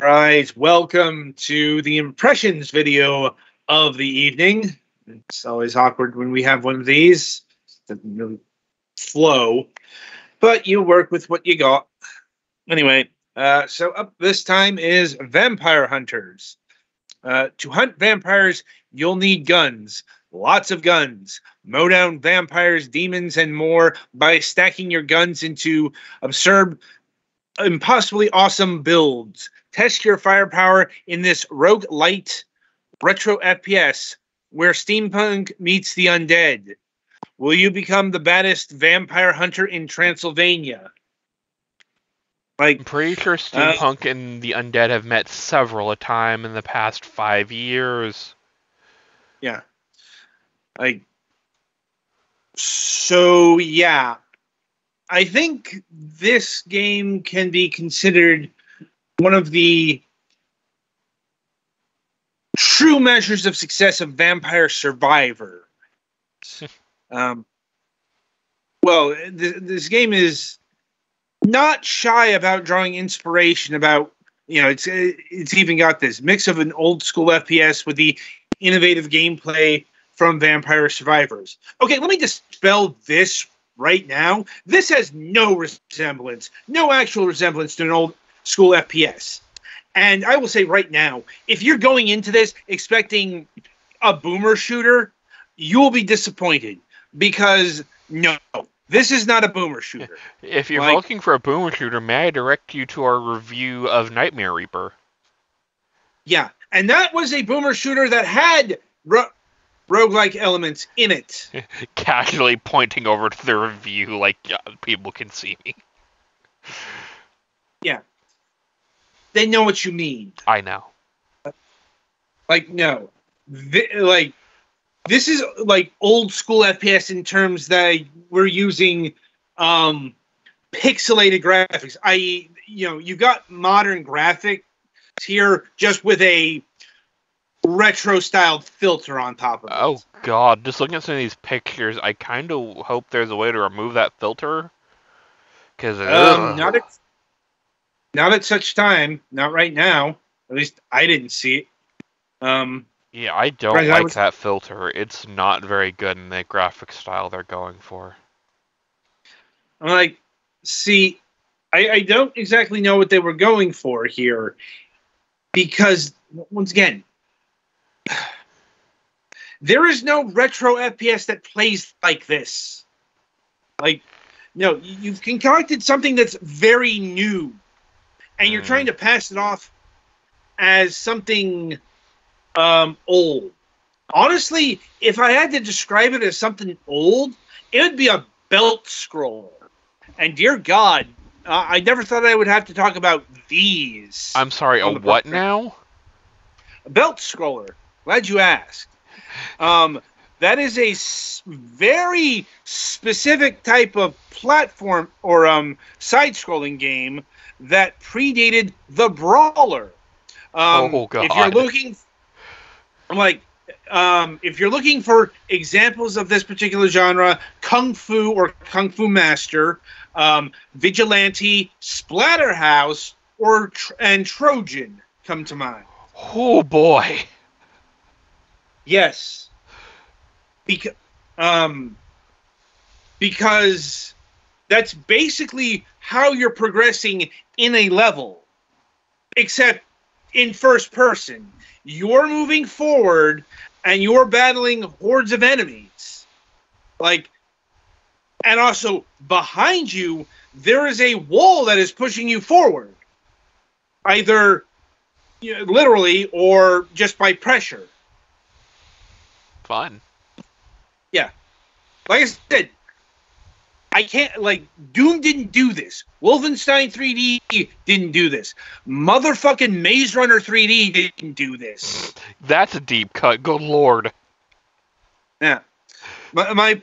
right, welcome to the impressions video of the evening. It's always awkward when we have one of these. It doesn't really flow, but you work with what you got. Anyway, so up this time is Vampire Hunters. To hunt vampires, you'll need guns. Lots of guns. Mow down vampires, demons, and more by stacking your guns into absurd, impossibly awesome builds. Test your firepower in this roguelite retro FPS where steampunk meets the undead. Will you become the baddest vampire hunter in Transylvania? I'm pretty sure steampunk and the undead have met several a time in the past 5 years. Yeah. So, yeah. I think this game can be considered one of the true measures of success of Vampire Survivor. This game is not shy about drawing inspiration about, it's even got this mix of an old school FPS with the innovative gameplay from Vampire Survivors. Okay, let me dispel this right now. This has no actual resemblance to an old school FPS. And I will say right now, if you're going into this expecting a boomer shooter, you will be disappointed because no, this is not a boomer shooter. If you're looking for a boomer shooter, may I direct you to our review of Nightmare Reaper? Yeah, and that was a boomer shooter that had roguelike elements in it. Casually pointing over to the review like people can see me. Yeah. They know what you mean. I know. No. This is like old school FPS in terms that we're using pixelated graphics. I.e., you got modern graphics here just with a retro-styled filter on top of it. Oh, God. Just looking at some of these pictures, I kind of hope there's a way to remove that filter. Because not at such time. Not right now. At least I didn't see it. Yeah, I don't like that filter. It's not very good in the graphic style they're going for. I'm like, see, I don't exactly know what they were going for here. Because, once again, there is no retro FPS that plays like this. No, you've concocted something that's very new. And you're trying to pass it off as something old. Honestly, if I had to describe it as something old, it would be a belt scroller. And dear God, I never thought I would have to talk about these. I'm sorry, a what now? A belt scroller. Glad you asked. That is a very specific type of platform or side-scrolling game that predated the Brawler. Oh God! If you're looking, if you're looking for examples of this particular genre, Kung Fu or Kung Fu Master, Vigilante, Splatterhouse, and Trojan come to mind. Oh boy! Yes, because that's basically how you're progressing in a level, except in first person. You're moving forward and you're battling hordes of enemies. And also behind you, there is a wall that is pushing you forward. Either literally or just by pressure. Fun. Yeah. Like I said, I can't, Doom didn't do this. Wolfenstein 3D didn't do this. Motherfucking Maze Runner 3D didn't do this. That's a deep cut. Good Lord. Yeah. My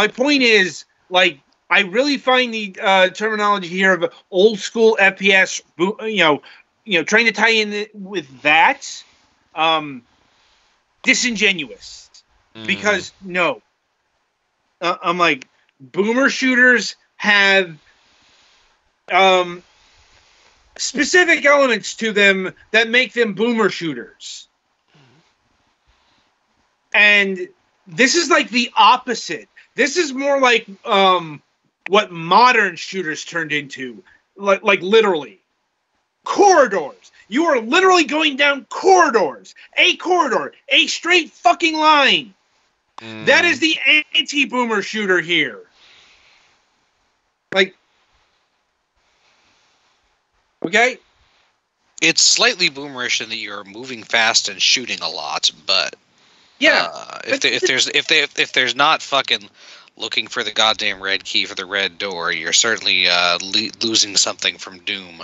point is, I really find the terminology here of old school FPS, trying to tie in with that, disingenuous. Because, no. I'm like, boomer shooters have specific elements to them that make them boomer shooters. And this is like the opposite. This is more like what modern shooters turned into. Like literally. Corridors. You are literally going down corridors. A corridor. A straight fucking line. That is the anti-boomer shooter here. Like, okay? It's slightly boomerish in that you're moving fast and shooting a lot, but yeah, if there's not fucking looking for the goddamn red key for the red door, you're certainly losing something from Doom.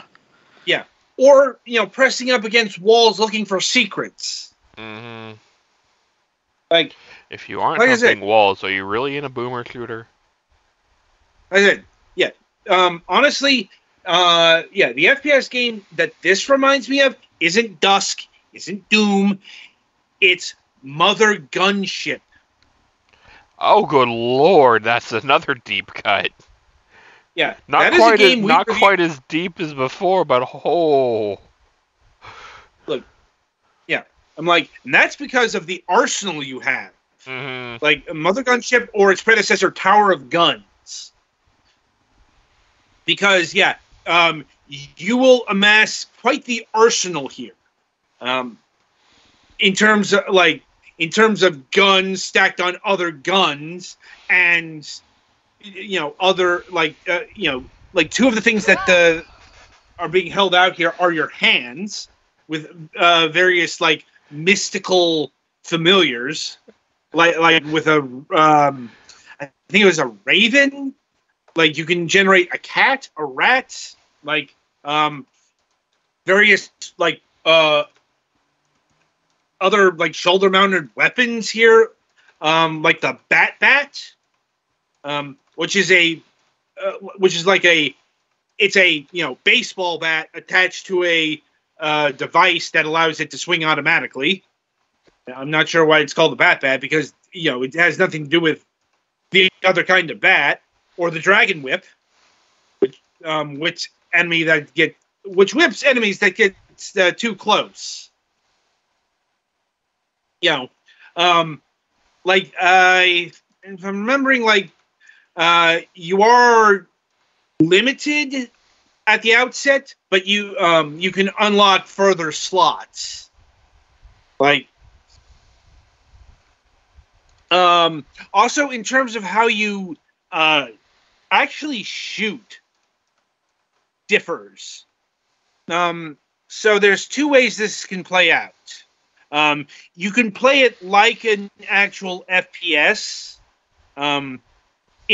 Yeah, or pressing up against walls looking for secrets. Mm-hmm. Like, if you aren't humping walls, are you really in a boomer shooter? I said, yeah. Honestly, the FPS game that this reminds me of isn't Dusk, isn't Doom. It's Mother Gunship. Oh, good lord, that's another deep cut. Yeah, not quite as deep as before, but look, yeah, I'm like, and that's because of the arsenal you have. Mm-hmm. Like Mother Gunship or its predecessor, Tower of Guns. Because you will amass quite the arsenal here. In terms of guns stacked on other guns, and other like two of the things that are being held out here are your hands with various like mystical familiars, like with a I think it was a raven. Like you can generate a cat, a rat, like various like other like shoulder-mounted weapons here, like the bat, which is like a baseball bat attached to a device that allows it to swing automatically. I'm not sure why it's called the bat because it has nothing to do with the other kind of bat or the dragon whip, which whips enemies that get too close. If I'm remembering, you are limited at the outset, but you can unlock further slots. Also, in terms of how you actually shoot, differs. So there's two ways this can play out. You can play it like an actual FPS, in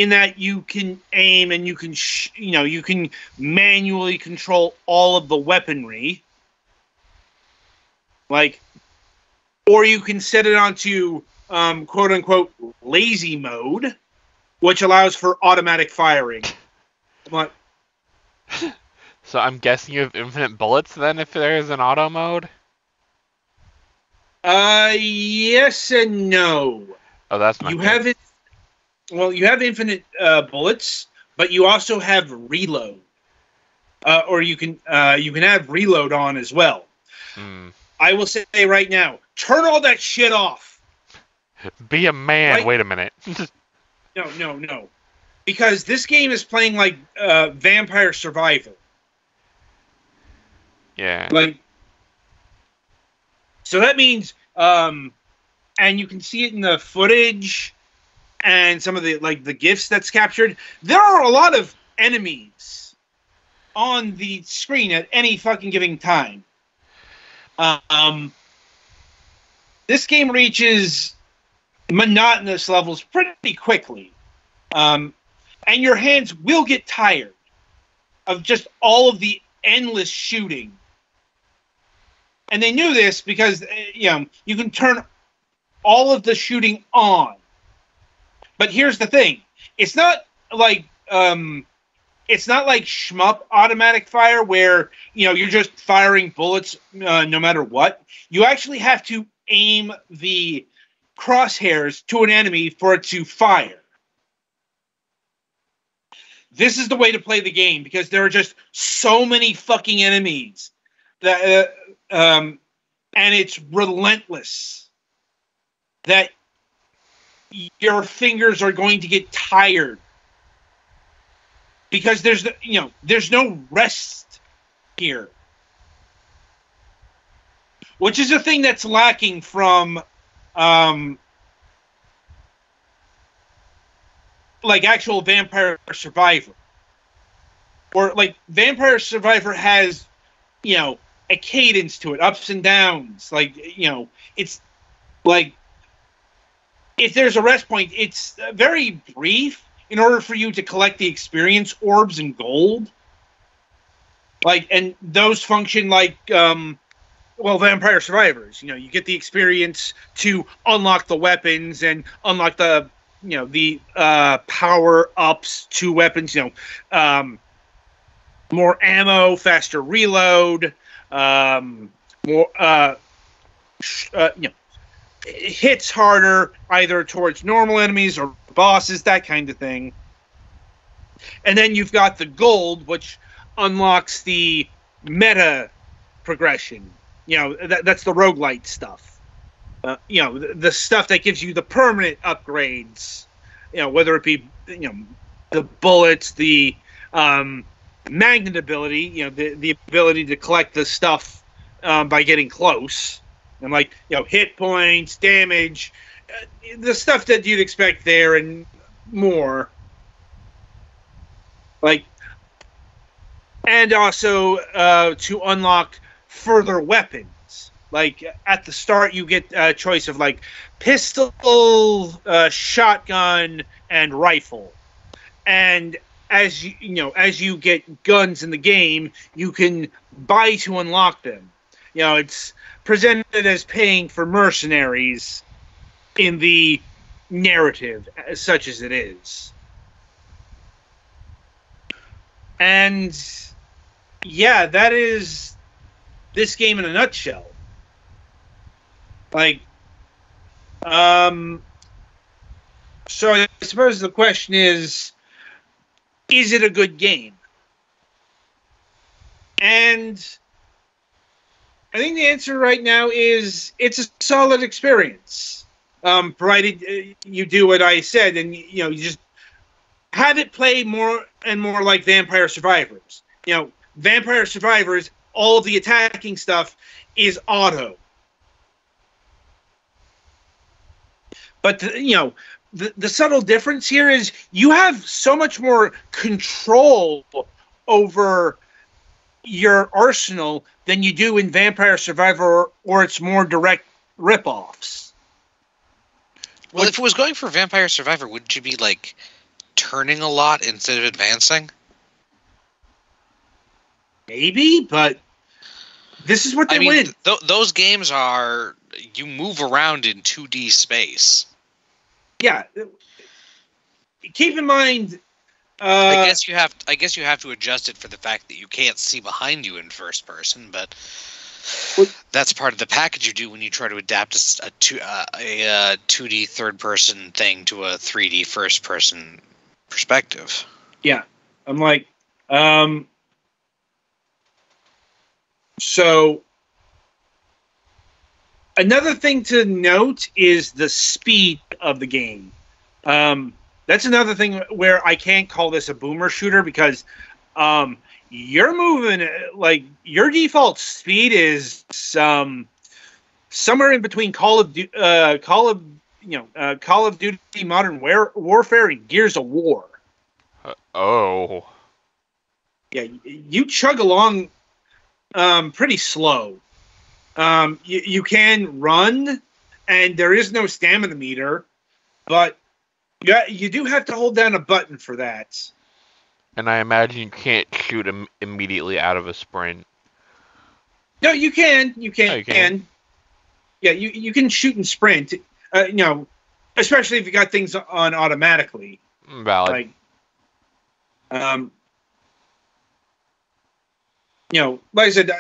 that you can aim and you can you can manually control all of the weaponry, or you can set it onto quote unquote lazy mode, which allows for automatic firing. But so I'm guessing you have infinite bullets then if there's an auto mode? Yes and no. Oh, that's not good. You have infinite bullets, but you also have reload. Or you can have reload on as well. I will say right now, turn all that shit off. Be a man. Wait a minute. No. Because this game is playing like Vampire Survivor. Yeah. So that means, and you can see it in the footage and some of the the GIFs that's captured. There are a lot of enemies on the screen at any fucking given time. This game reaches monotonous levels pretty quickly. And your hands will get tired of just all of the endless shooting. And they knew this because, you can turn all of the shooting on. But here's the thing. It's not like shmup automatic fire where, you're just firing bullets no matter what. You actually have to aim the crosshairs to an enemy for it to fire. this is the way to play the game because there are just so many fucking enemies that, and it's relentless that your fingers are going to get tired because there's no rest here, which is a thing that's lacking from like actual Vampire Survivor, or like Vampire Survivor has a cadence to it, ups and downs. Like it's like if there's a rest point, it's very brief in order for you to collect the experience orbs and gold. Like, and those function like Vampire Survivors. You get the experience to unlock the weapons and unlock the power ups to weapons. More ammo, faster reload, more hits harder either towards normal enemies or bosses, that kind of thing. And then you've got the gold, which unlocks the meta progression. That's the roguelite stuff. The stuff that gives you the permanent upgrades. Whether it be the bullets, the magnet ability, the ability to collect the stuff by getting close, and hit points, damage, the stuff that you'd expect there, and more. And also to unlock further weapons. Like at the start, you get a choice of pistol, shotgun, and rifle. And as you get guns in the game, you can buy to unlock them. It's presented as paying for mercenaries in the narrative, such as it is. And yeah, that is this game in a nutshell. So I suppose the question is it a good game? And I think the answer right now is it's a solid experience, provided you do what I said, and you just have it play more and more like Vampire Survivors. Vampire Survivors, all of the attacking stuff is auto. But the subtle difference here is you have so much more control over your arsenal than you do in Vampire Survivor, or its more direct ripoffs. Well, if it was going for Vampire Survivor, wouldn't you be turning a lot instead of advancing? Maybe, but this is what they win. Those games are you move around in 2D space. Yeah. Keep in mind. I guess you have to adjust it for the fact that you can't see behind you in first person, but that's part of the package you do when you try to adapt a 2D third person thing to a 3D first person perspective. Yeah, I'm so another thing to note is the speed of the game. That's another thing where I can't call this a boomer shooter because you're moving your default speed is somewhere in between Call of Duty Modern Warfare and Gears of War. Oh. Yeah, you chug along pretty slow. You can run, and there is no stamina meter, but you do have to hold down a button for that. And I imagine you can't shoot him immediately out of a sprint. No, you can. You can. Oh, you can. Yeah, you can shoot and sprint. Especially if you got things on automatically. Valid. Like I said,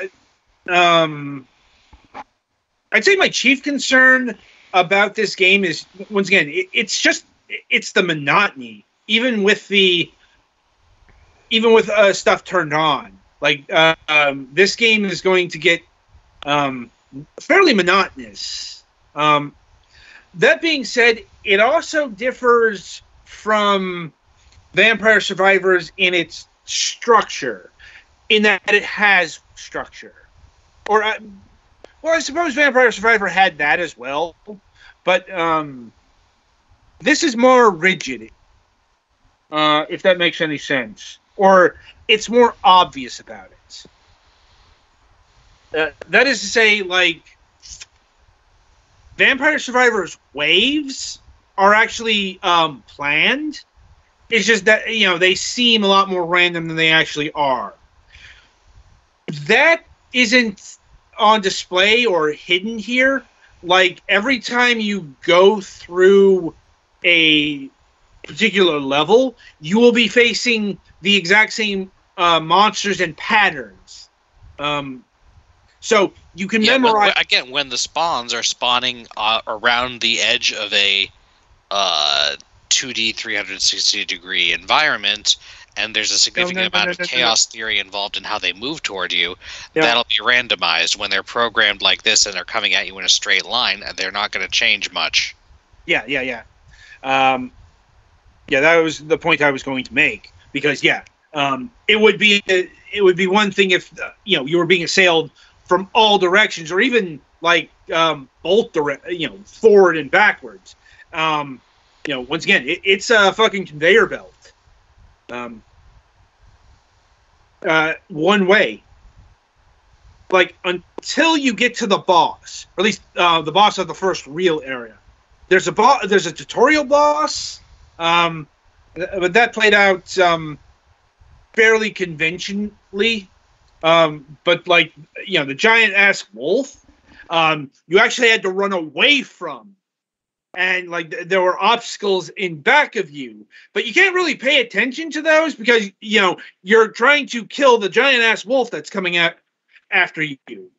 I'd say my chief concern about this game is, once again, it's the monotony. Even with the even with stuff turned on. Like this game is going to get fairly monotonous. That being said, it also differs from Vampire Survivors in its structure, in that it has structure. Or, well, I suppose Vampire Survivor had that as well, but this is more rigid, if that makes any sense. Or it's more obvious about it. That is to say, like, Vampire Survivor's waves are actually planned. It's just that, you know, they seem a lot more random than they actually are. That isn't on display or hidden here. Like, every time you go through a particular level, you will be facing the exact same monsters and patterns. So you can memorize. When the spawns are spawning around the edge of a 2D 360-degree environment, and there's a significant amount of chaos theory involved in how they move toward you, that'll be randomized. When they're programmed like this and they're coming at you in a straight line, they're not going to change much. Yeah. That was the point I was going to make, because it would be one thing if you were being assailed from all directions, or even like both forward and backwards. Once again, it's a fucking conveyor belt. One way. Like, until you get to the boss, or at least the boss of the first real area. There's a tutorial boss, but that played out fairly conventionally. But like, the giant ass wolf, you actually had to run away from, and like there were obstacles in back of you, but you can't really pay attention to those because you're trying to kill the giant ass wolf that's coming after you.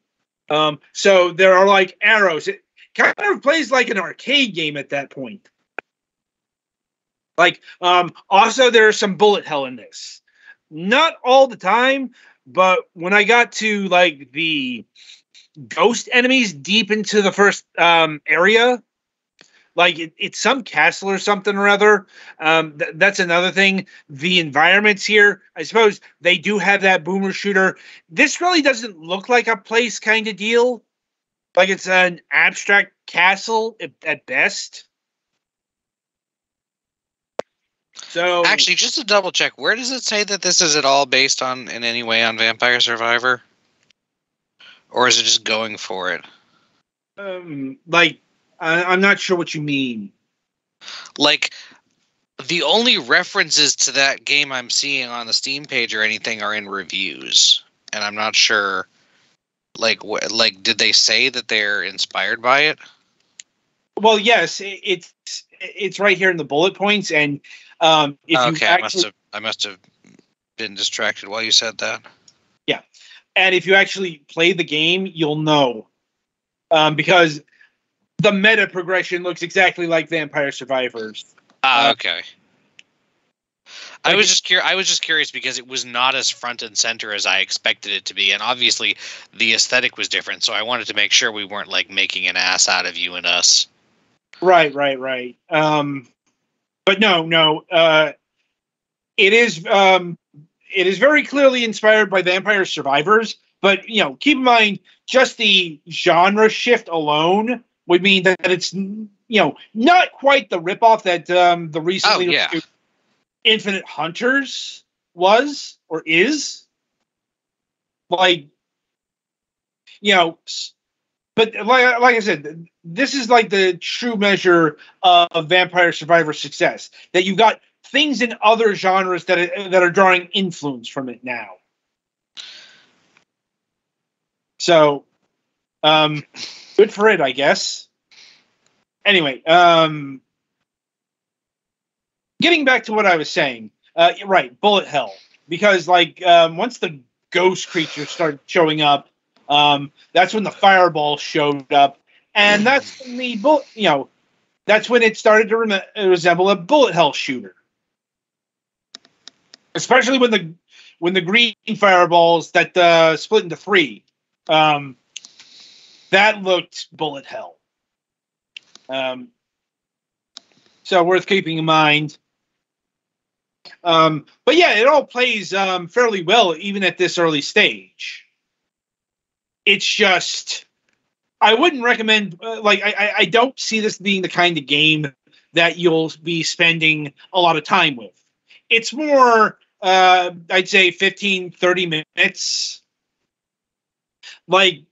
So there are like arrows. It kind of plays like an arcade game at that point. Like, also there's some bullet hell in this. Not all the time, but when I got to like the ghost enemies deep into the first area, like it's some castle or something or other. That's another thing. The environments here, I suppose they do have that boomer shooter. This really doesn't look like a place kind of deal. Like it's an abstract castle at best. So actually, just to double check, where does it say that this is at all based on in any way on Vampire Survivor? Or is it just going for it? I'm not sure what you mean. Like, the only references to that game I'm seeing on the Steam page or anything are in reviews, and I'm not sure. Like, did they say that they're inspired by it? Well, yes, it's right here in the bullet points, and if I must have been distracted while you said that. Yeah, and if you actually play the game, you'll know, because the meta progression looks exactly like Vampire Survivors. Okay. I was just curious because it was not as front and center as I expected it to be, and obviously the aesthetic was different. So I wanted to make sure we weren't like making an ass out of you and us. Right. But no. It is very clearly inspired by Vampire Survivors. But keep in mind, just the genre shift alone would mean that it's not quite the ripoff that the recently Infinite Hunters was or is. Like, but like I said, this is like the true measure of Vampire Survivor success. That you've got things in other genres that are drawing influence from it now. So, good for it, I guess. Anyway, getting back to what I was saying, right, bullet hell. Because, like, once the ghost creatures started showing up, that's when the fireball showed up. And that's when that's when it started to resemble a bullet hell shooter. especially when the green fireballs that split into 3. That looked bullet hell. So worth keeping in mind. But yeah, it all plays fairly well, even at this early stage. It's just, I wouldn't recommend, I don't see this being the kind of game that you'll be spending a lot of time with. It's more, I'd say 15, 30 minutes. Like,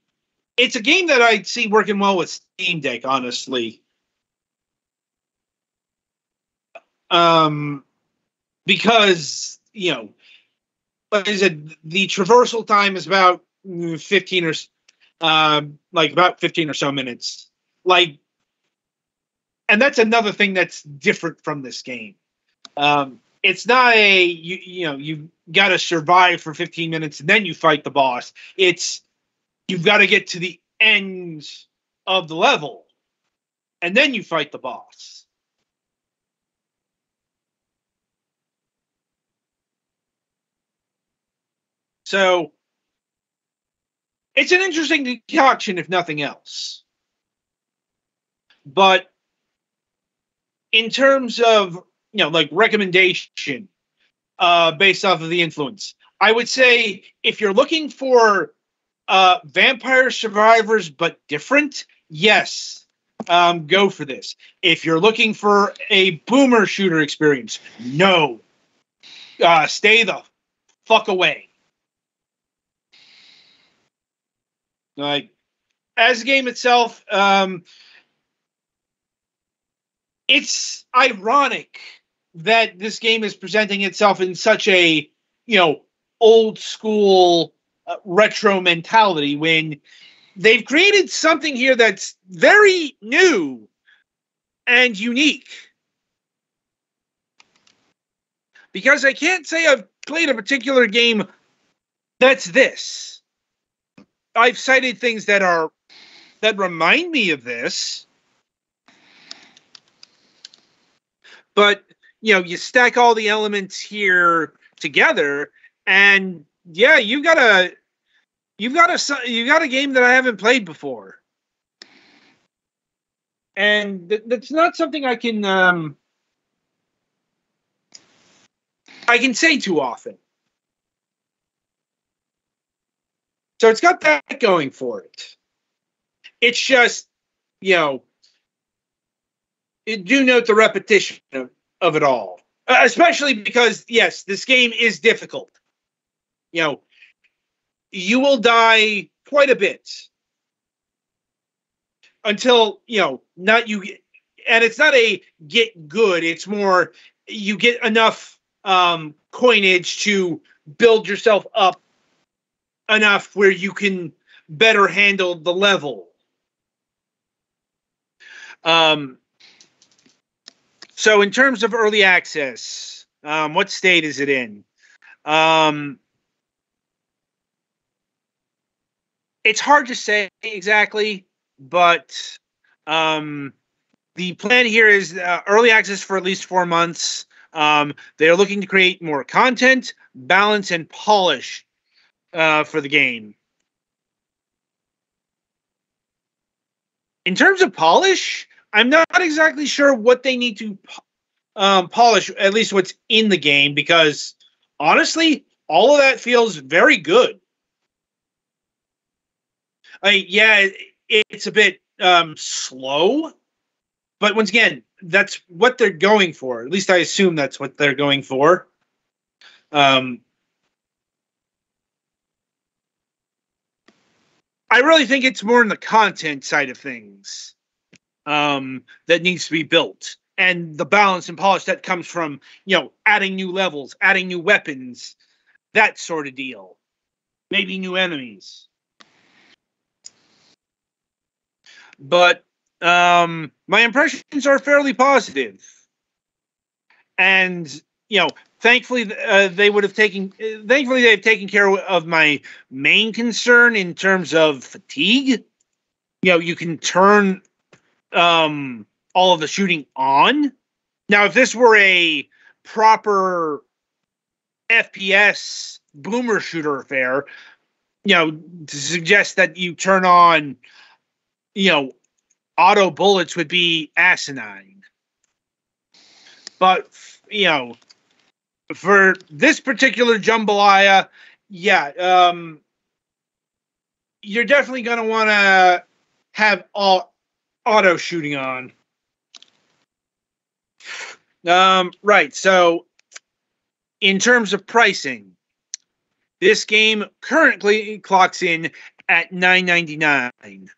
it's a game that I'd see working well with Steam Deck, honestly. Because, like I said, the traversal time is about 15 or so minutes. Like, and that's another thing that's different from this game. It's not you've got to survive for 15 minutes and then you fight the boss. It's, you've got to get to the end of the level and then you fight the boss. So it's an interesting decoction, if nothing else. But in terms of, recommendation based off of the influence, I would say if you're looking for Vampire Survivors but different, yes, go for this. If you're looking for a boomer shooter experience, no. Stay the fuck away. Like, as a game itself, it's ironic that this game is presenting itself in such a, old school retro mentality when they've created something here that's very new and unique. Because I can't say I've played a particular game that's this. I've cited things that remind me of this, but you stack all the elements here together, and yeah, you've got a game that I haven't played before, and that's not something I can say too often. So it's got that going for it. It's just, do note the repetition of it all. Especially because, yes, this game is difficult. You will die quite a bit. Until, and it's not a get good, it's more you get enough coinage to build yourself up enough where you can better handle the level. So in terms of early access, what state is it in? It's hard to say exactly, but the plan here is early access for at least 4 months. They're looking to create more content, balance, and polish for the game. In terms of polish, I'm not exactly sure what they need to polish, at least what's in the game, because honestly, all of that feels very good. It's a bit slow, but once again, that's what they're going for. At least I assume that's what they're going for. I really think it's more in the content side of things that needs to be built. And the balance and polish that comes from, adding new levels, adding new weapons, that sort of deal. Maybe new enemies. But my impressions are fairly positive. And, thankfully, they've taken care of my main concern in terms of fatigue. You can turn all of the shooting on. Now, if this were a proper FPS boomer shooter affair, to suggest that you turn on, auto bullets would be asinine. But, for this particular jambalaya, you're definitely going to want to have all auto shooting on. Right. So, in terms of pricing, this game currently clocks in at $9.99.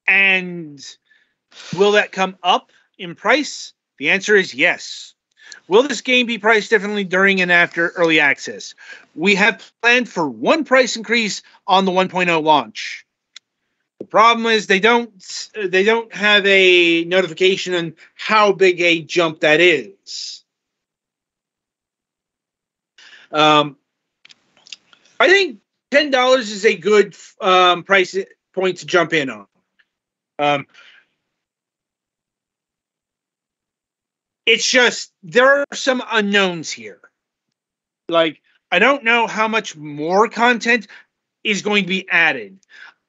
And will that come up in price? The answer is yes. Will this game be priced differently during and after early access? We have planned for one price increase on the 1.0 launch. The problem is they don't have a notification on how big a jump that is. I think $10 is a good price point to jump in on. It's just there are some unknowns here. Like, I don't know how much more content is going to be added.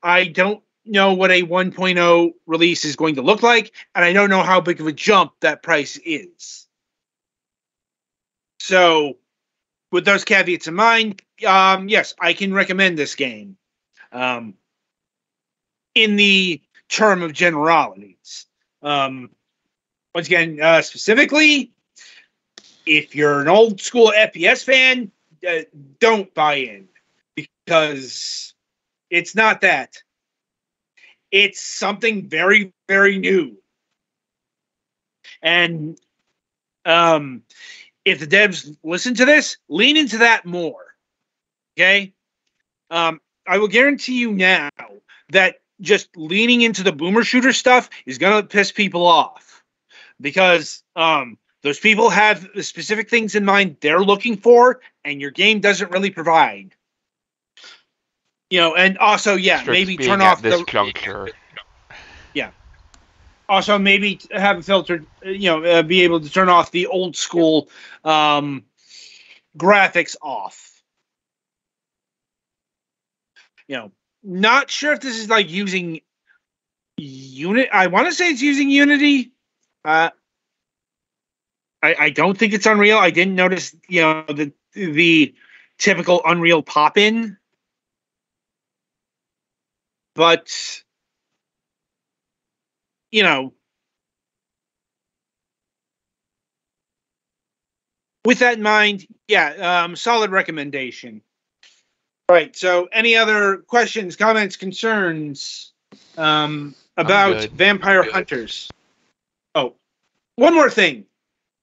I don't know what a 1.0 release is going to look like, and I don't know how big of a jump that price is. So, with those caveats in mind, yes, I can recommend this game. In the term of generalities. Once again, specifically, if you're an old school FPS fan, don't buy in, because it's not that. It's something very, very new. And if the devs listen to this, lean into that more. Okay? I will guarantee you now that just leaning into the boomer shooter stuff is going to piss people off, because those people have the specific things in mind they're looking for, and your game doesn't really provide. And also, maybe turn off this juncture. Yeah. Also, maybe have a filter, be able to turn off the old school graphics off. Not sure if this is like using Unity. I want to say it's using Unity. I don't think it's Unreal. I didn't notice, the typical Unreal pop-in. But, with that in mind, solid recommendation. Right. So, any other questions, comments, concerns about Vampire Hunters? Oh, one more thing.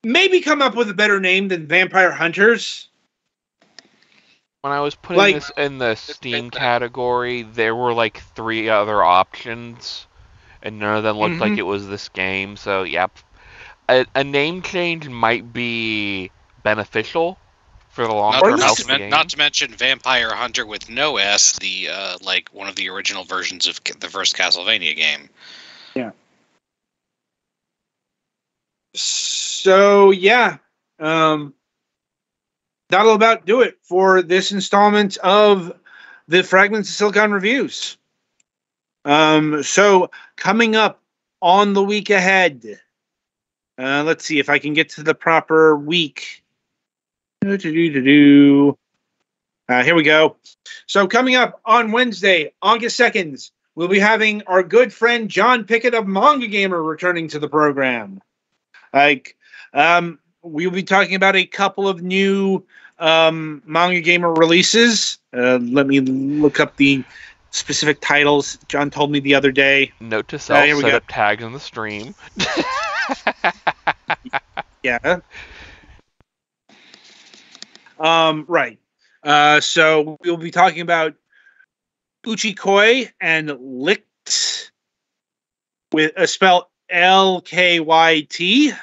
Maybe come up with a better name than Vampire Hunters. When I was putting this in the Steam category, there were like 3 other options, and none of them looked like it was this game. So, a name change might be beneficial for the long-term health of the game. Not to mention Vampire Hunter with no S, the one of the original versions of the first Castlevania game. Yeah. So, that'll about do it for this installment of the Fragments of Silicon reviews. So, coming up on the week ahead, let's see if I can get to the proper week. Here we go. So, coming up on Wednesday, August 2nd, we'll be having our good friend John Pickett of Manga Gamer returning to the program. We'll be talking about a couple of new Manga Gamer releases. Let me look up the specific titles. John told me the other day. Note to self, set up tags on the stream. Yeah. Right. So we'll be talking about Uchikoi and Licht, with a spell LKYT.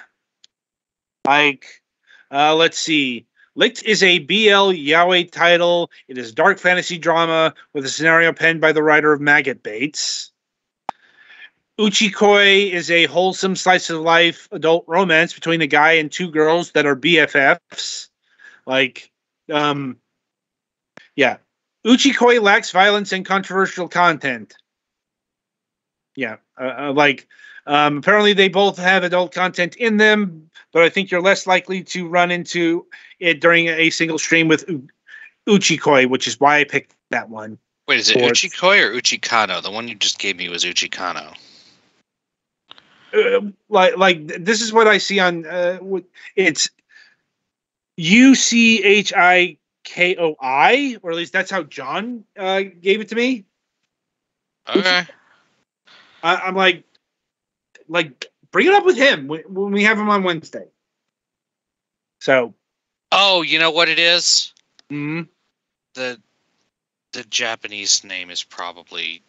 Let's see. Licht is a BL yaoi title. It is dark fantasy drama with a scenario penned by the writer of Maggot Baits. Uchikoi is a wholesome slice of life adult romance between a guy and two girls that are BFFs. Like, yeah. Uchikoi lacks violence and controversial content. Yeah. Apparently they both have adult content in them, but I think you're less likely to run into it during a single stream with Uchikoi, which is why I picked that one. Wait, is it Uchikoi or Uchikano? The one you just gave me was Uchikano. This is what I see on it's UCHIKOI, or at least that's how John gave it to me. Okay. I'm like bring it up with him when we have him on Wednesday. So. Oh, you know what it is? Mm-hmm. The Japanese name is probably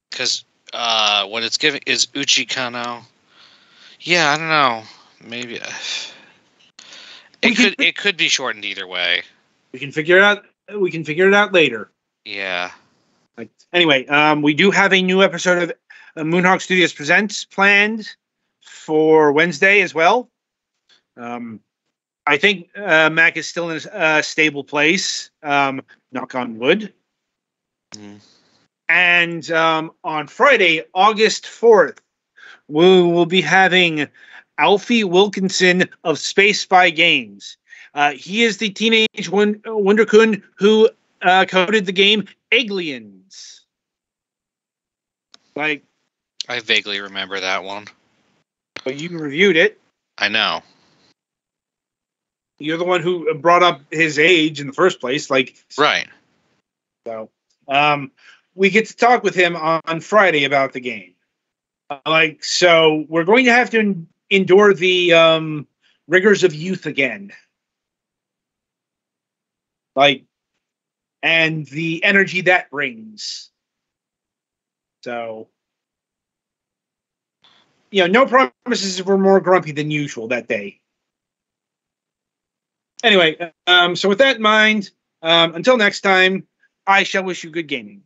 because what it's giving is Uchikano. Yeah, I don't know. Maybe it could be shortened either way. We can figure it out. We can figure it out later. Yeah. Anyway, we do have a new episode of Moonhawk Studios Presents planned for Wednesday as well. I think Mac is still in a stable place. Knock on wood. Mm. And on Friday, August 4th, we will be having Alfie Wilkinson of Space Spy Games. He is the teenage Wonderkun who coded the game Aliens. I vaguely remember that one. But you reviewed it. I know. You're the one who brought up his age in the first place. Right. So, we get to talk with him on Friday about the game. So we're going to have to endure the rigors of youth again. And the energy that brings. So, no promises if we're more grumpy than usual that day. Anyway, so with that in mind, until next time, I shall wish you good gaming.